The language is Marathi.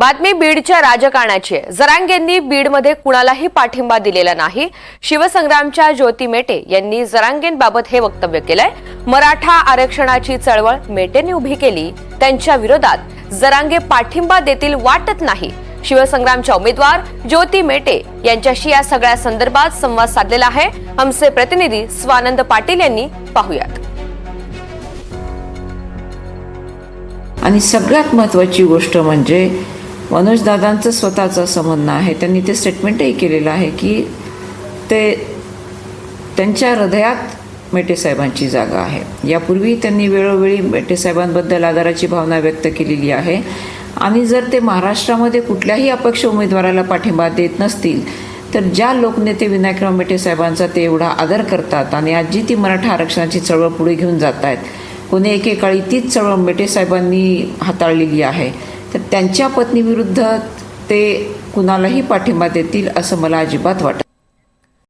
बातमी बीडच्या राजकारणाची आहे। जरांगेंनी बीडमध्ये कुणालाही पाठिंबा दिलेला नाही। शिवसंग्रामच्या ज्योती मेटे यांनी जरांगेंबाबत हे वक्तव्य केलंय। मराठा आरक्षणाची चळवळ मेटेंनी उभी केली, त्यांच्या विरोधात जरांगे पाठिंबा देतील वाटत नाही। शिवसंग्रामच्या उमेदवार ज्योती मेटे यांच्याशी या सगळ्या संदर्भात संवाद साधलेला आहे आमचे प्रतिनिधी स्वानंद पाटील यांनी। पाहूयात। आणि सगळ्यात महत्त्वाची गोष्ट म्हणजे मनोज दादांचं स्वतःचं असं म्हणणं आहे, त्यांनी ते स्टेटमेंटही केलेलं आहे की त्यांच्या हृदयात मेटे साहेबांची जागा आहे। यापूर्वी त्यांनी वेळोवेळी मेटे साहेबांबद्दल आदराची भावना व्यक्त केलेली आहे आणि जर ते महाराष्ट्रामध्ये कुठल्याही अपक्ष उमेदवाराला पाठिंबा देत नसतील तर ज्या लोकनेते विनायकराव मेटे साहेबांचा ते एवढा आदर करतात आणि आज जी ती मराठा आरक्षणाची चळवळ पुढे घेऊन जात आहेत, कोणी एकेकाळी तीच चळवळ मेटे साहेबांनी हाताळलेली आहे, तर त्यांच्या पत्नीविरुद्ध ते कुणालाही पाठिंबा देतील असं मला अजिबात वाटत